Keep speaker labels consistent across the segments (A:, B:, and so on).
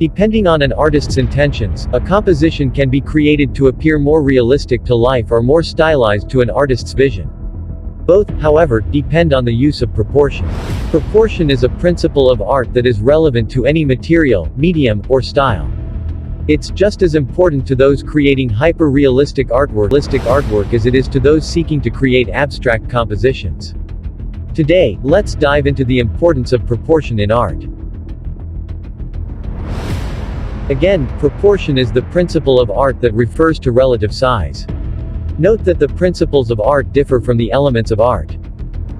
A: Depending on an artist's intentions, a composition can be created to appear more realistic to life or more stylized to an artist's vision. Both, however, depend on the use of proportion. Proportion is a principle of art that is relevant to any material, medium, or style. It's just as important to those creating hyper-realistic artwork as it is to those seeking to create abstract compositions. Today, let's dive into the importance of proportion in art. Again, proportion is the principle of art that refers to relative size. Note that the principles of art differ from the elements of art.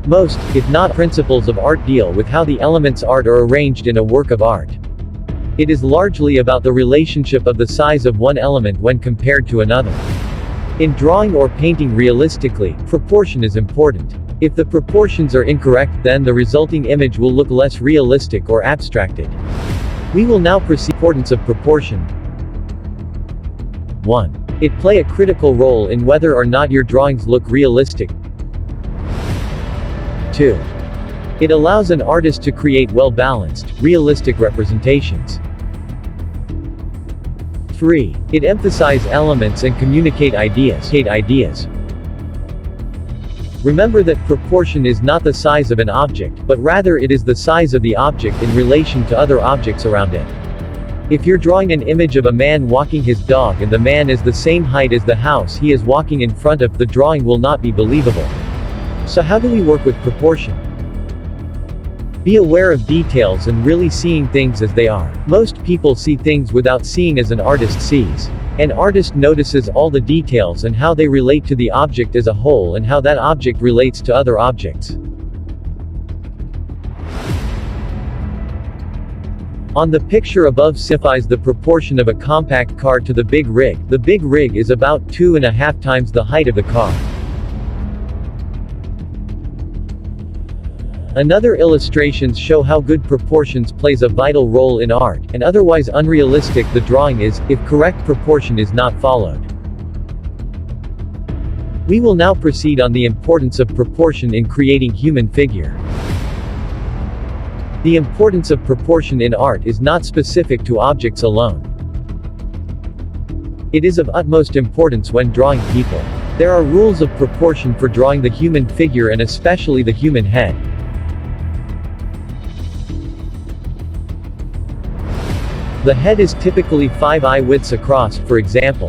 A: Most, if not principles of art, deal with how the elements art are arranged in a work of art. It is largely about the relationship of the size of one element when compared to another. In drawing or painting realistically, proportion is important. If the proportions are incorrect, then the resulting image will look less realistic or abstracted. We will now proceed to the importance of proportion. 1. It plays a critical role in whether or not your drawings look realistic. 2. It allows an artist to create well-balanced, realistic representations. 3. It emphasizes elements and communicate ideas. Remember that proportion is not the size of an object, but rather it is the size of the object in relation to other objects around it. If you're drawing an image of a man walking his dog and the man is the same height as the house he is walking in front of, the drawing will not be believable. So how do we work with proportion? Be aware of details and really seeing things as they are. Most people see things without seeing as an artist sees. An artist notices all the details and how they relate to the object as a whole and how that object relates to other objects. On the picture above signifies the proportion of a compact car to the big rig. The big rig is about 2.5 times the height of the car. Another illustrations show how good proportions plays a vital role in art, and otherwise unrealistic the drawing is, if correct proportion is not followed. We will now proceed on the importance of proportion in creating human figure. The importance of proportion in art is not specific to objects alone. It is of utmost importance when drawing people. There are rules of proportion for drawing the human figure and especially the human head. The head is typically 5 eye widths across, for example.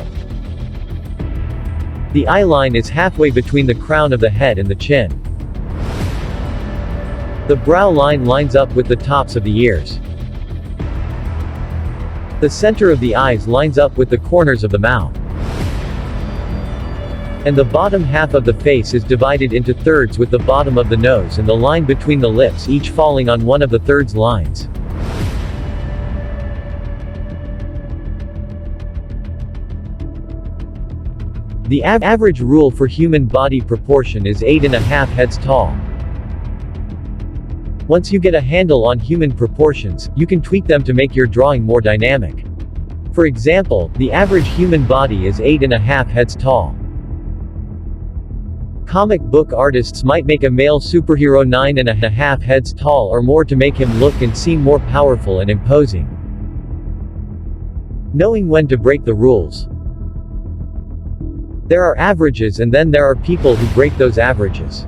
A: The eye line is halfway between the crown of the head and the chin. The brow line lines up with the tops of the ears. The center of the eyes lines up with the corners of the mouth. And the bottom half of the face is divided into thirds, with the bottom of the nose and the line between the lips each falling on one of the thirds lines. The average rule for human body proportion is 8.5 heads tall. Once you get a handle on human proportions, you can tweak them to make your drawing more dynamic. For example, the average human body is 8.5 heads tall. Comic book artists might make a male superhero 9.5 heads tall or more to make him look and seem more powerful and imposing. Knowing when to break the rules. There are averages and then there are people who break those averages.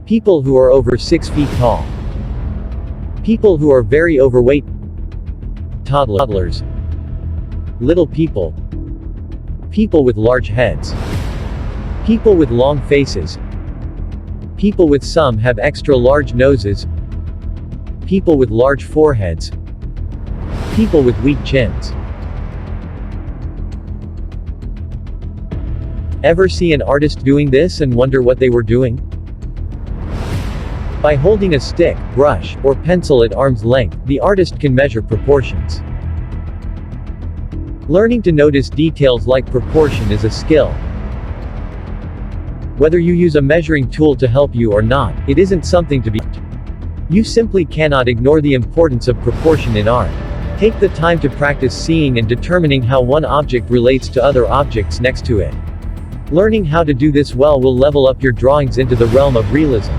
A: People who are over 6 feet tall. People who are very overweight. Toddlers. Little people. People with large heads. People with long faces. People with some have extra large noses. People with large foreheads. People with weak chins. Ever see an artist doing this and wonder what they were doing? By holding a stick, brush, or pencil at arm's length, the artist can measure proportions. Learning to notice details like proportion is a skill. Whether you use a measuring tool to help you or not, it isn't something to be. You simply cannot ignore the importance of proportion in art. Take the time to practice seeing and determining how one object relates to other objects next to it. Learning how to do this well will level up your drawings into the realm of realism.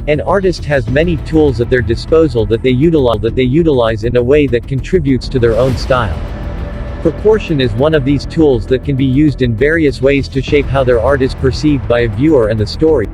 A: An artist has many tools at their disposal that they utilize in a way that contributes to their own style. Proportion is one of these tools that can be used in various ways to shape how their art is perceived by a viewer and the story.